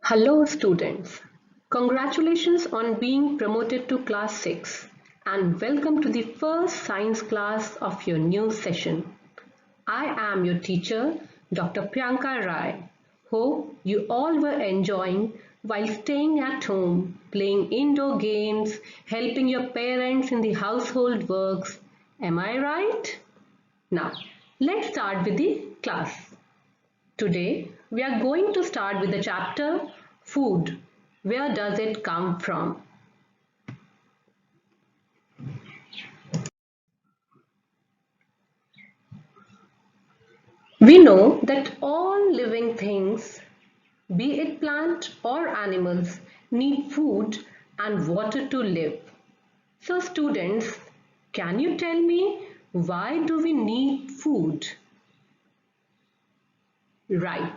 Hello students, congratulations on being promoted to class 6 and welcome to the first science class of your new session. I am your teacher Dr. Priyanka Rai. Hope you all were enjoying while staying at home, playing indoor games, helping your parents in the household works. Am I right? Now, let's start with the class. Today, we are going to start with the chapter Food. Where does it come from? We know that all living things, be it plant or animals, need food and water to live. So students, can you tell me why do we need food? Right,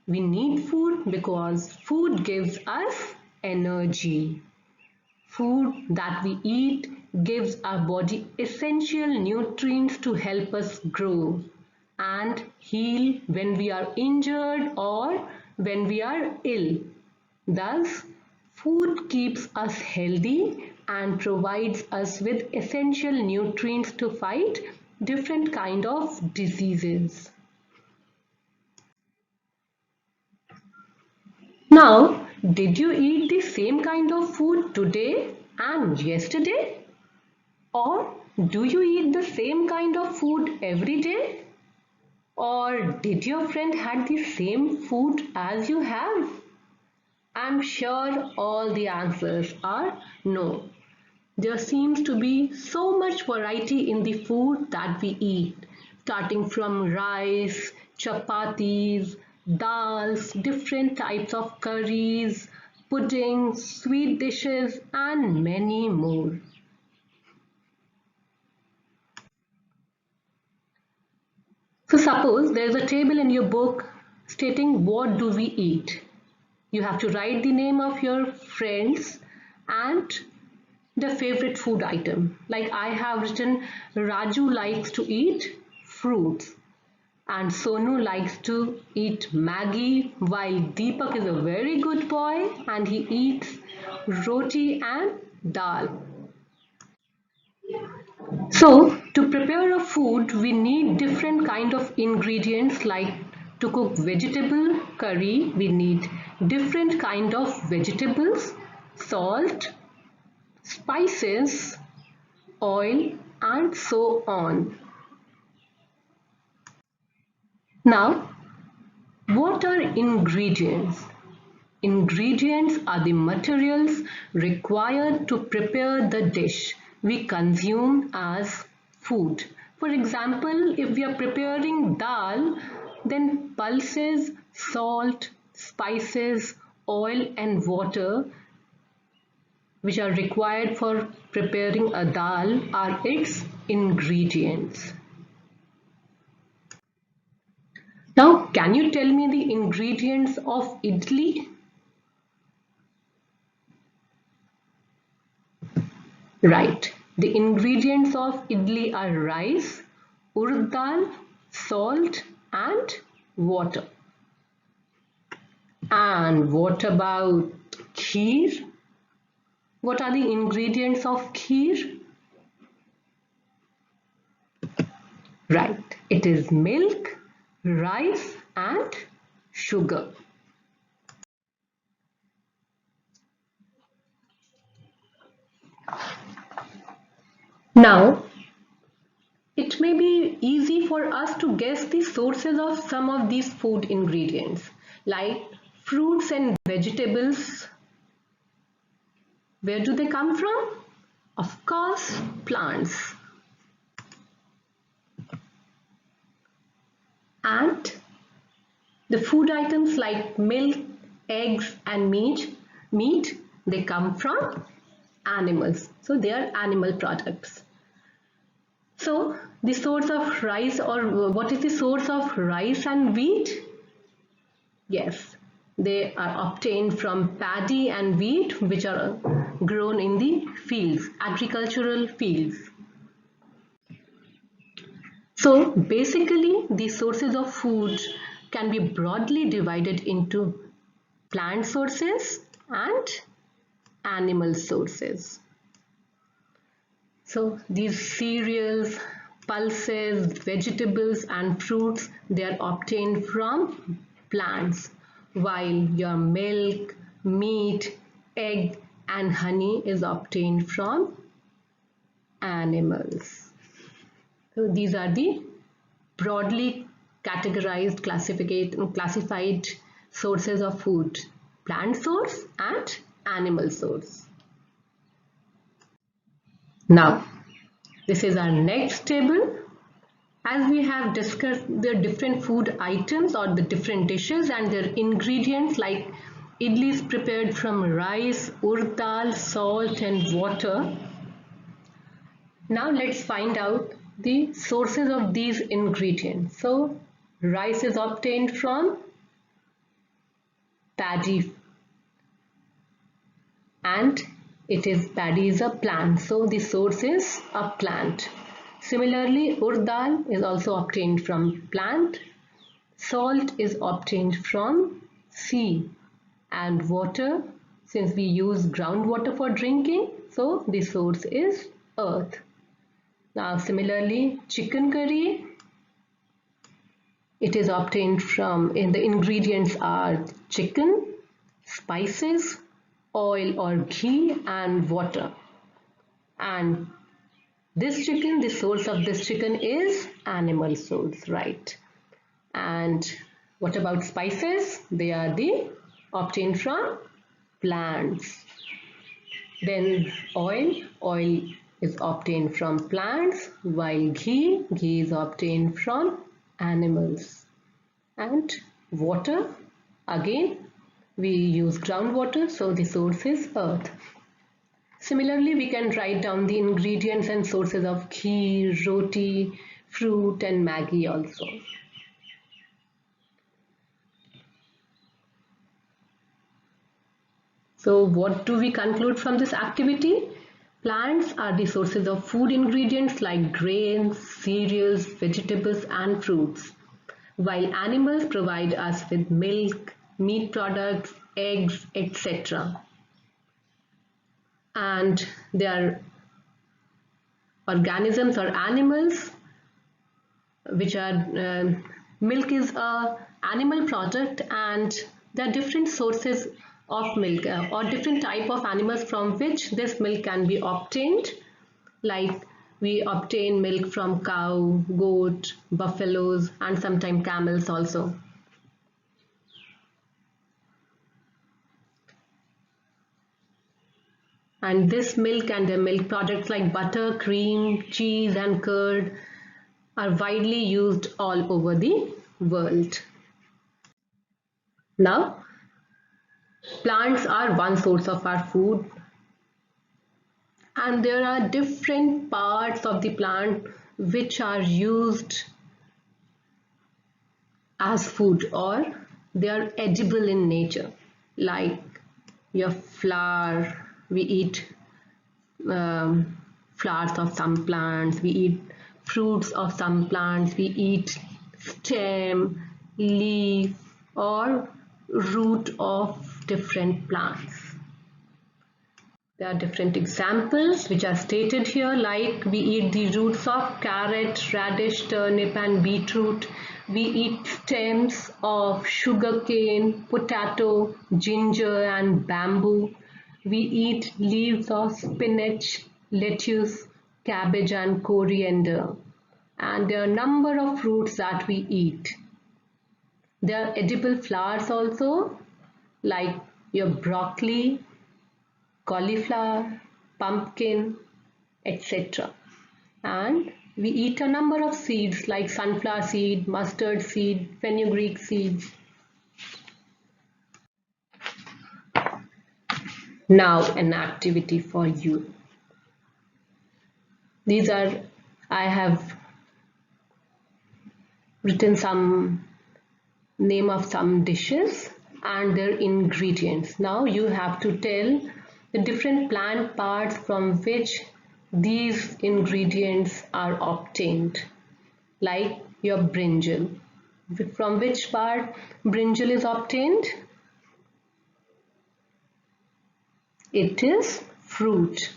we need food because food gives us energy. Food that we eat gives our body essential nutrients to help us grow and heal when we are injured or when we are ill. Thus, food keeps us healthy and provides us with essential nutrients to fight different kind of diseases. Now, did you eat the same kind of food today and yesterday? Or do you eat the same kind of food every day? Or did your friend had the same food as you have? I'm sure all the answers are no. There seems to be so much variety in the food that we eat, starting from rice, chapatis, dals, different types of curries, puddings, sweet dishes, and many more. So suppose there is a table in your book stating what do we eat. You have to write the name of your friends and the favorite food item. Like I have written Raju likes to eat fruits and Sonu likes to eat Maggi while Deepak is a very good boy and he eats roti and dal. So, to prepare a food, we need different kind of ingredients like to cook vegetable curry, we need different kind of vegetables, salt, spices, oil and so on. Now, what are ingredients? Ingredients are the materials required to prepare the dish we consume as food. For example, if we are preparing dal, then pulses, salt, spices, oil and water which are required for preparing a dal are its ingredients. Now, can you tell me the ingredients of idli? Right. The ingredients of idli are rice, urd dal, salt and water. And what about kheer? What are the ingredients of kheer? Right. It is milk, rice and sugar. Now, it may be easy for us to guess the sources of some of these food ingredients like fruits and vegetables. Where do they come from? Of course, plants. And the food items like milk, eggs and meat, they come from animals. So they are animal products. So the source of rice or what is the source of rice and wheat? Yes, they are obtained from paddy and wheat which are grown in the fields, agricultural fields. So basically the sources of food can be broadly divided into plant sources and animal sources. So these cereals, pulses, vegetables and fruits, they are obtained from plants, while your milk, meat, egg and honey is obtained from animals. So these are the broadly categorized, classified sources of food: plant source and animal source. Now, this is our next table. As we have discussed the different food items or the different dishes and their ingredients, like idli is prepared from rice, urd dal, salt and water. Now let's find out the sources of these ingredients. So rice is obtained from paddy, and paddy is a plant, so the source is a plant. Similarly, urd dal is also obtained from plant. Salt is obtained from sea, and water, since we use groundwater for drinking, so the source is earth. Now similarly, chicken curry, it is obtained from, the ingredients are chicken, spices, oil or ghee and water. And this chicken, the source of this chicken is animal source, right? And what about spices? They are obtained from plants. Then oil is obtained from plants, while ghee is obtained from animals. And water, again we use groundwater, so the source is earth. Similarly, we can write down the ingredients and sources of ghee, roti, fruit and Maggi also. So what do we conclude from this activity? Plants are the sources of food ingredients like grains, cereals, vegetables and fruits, while animals provide us with milk, meat products, eggs, etc. And they are organisms or animals which are, milk is a animal product, and there are different sources of milk or different type of animals from which this milk can be obtained. Like we obtain milk from cow, goat, buffaloes and sometimes camels also. And this milk and the milk products like butter, cream, cheese and curd are widely used all over the world. Now, plants are one source of our food, and there are different parts of the plant which are used as food or they are edible in nature. Like your flower, we eat flowers of some plants, we eat fruits of some plants, we eat stem, leaf or root of different plants. There are different examples which are stated here, like we eat the roots of carrot, radish, turnip and beetroot. We eat stems of sugarcane, potato, ginger and bamboo. We eat leaves of spinach, lettuce, cabbage and coriander. And there are a number of fruits that we eat. There are edible flowers also, like your broccoli, cauliflower, pumpkin, etc. And we eat a number of seeds like sunflower seed, mustard seed, fenugreek seeds. Now an activity for you. I have written some name of some dishes and their ingredients. Now you have to tell the different plant parts from which these ingredients are obtained. Like your brinjal. From which part brinjal is obtained? It is fruit.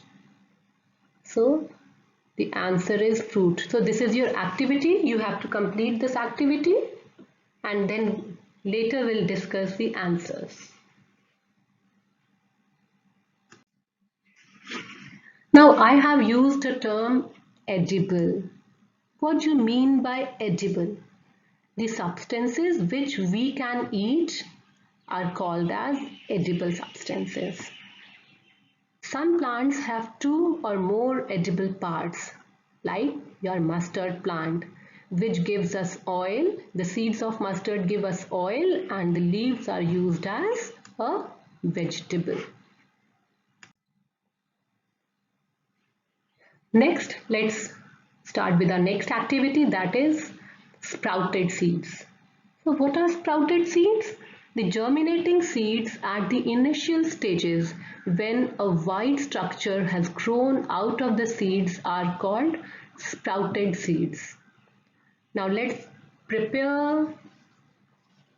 So the answer is fruit. So this is your activity. You have to complete this activity and then later we'll discuss the answers. Now I have used the term edible. What do you mean by edible? The substances which we can eat are called as edible substances. Some plants have 2 or more edible parts, like your mustard plant, which gives us oil. The seeds of mustard give us oil and the leaves are used as a vegetable. Next, let's start with our next activity, that is sprouted seeds. So what are sprouted seeds? The germinating seeds at the initial stages when a wide structure has grown out of the seeds are called sprouted seeds. Now let's prepare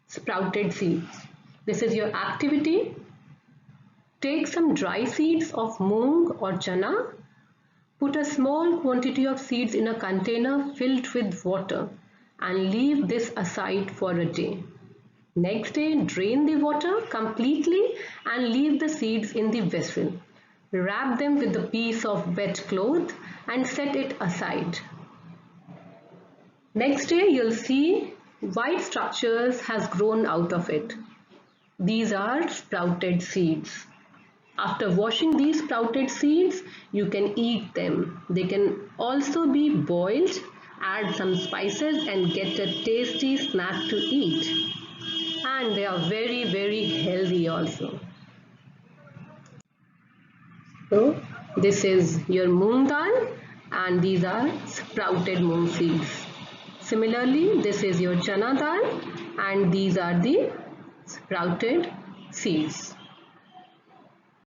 sprouted seeds. This is your activity. Take some dry seeds of moong or chana. Put a small quantity of seeds in a container filled with water and leave this aside for a day. Next day, drain the water completely and leave the seeds in the vessel. Wrap them with a piece of wet cloth and set it aside. Next day, you'll see white structures has grown out of it. These are sprouted seeds. After washing these sprouted seeds, you can eat them. They can also be boiled, add some spices and get a tasty snack to eat. And they are very healthy also. So this is your moong dal and these are sprouted moong seeds. Similarly, this is your chana dal and these are the sprouted seeds.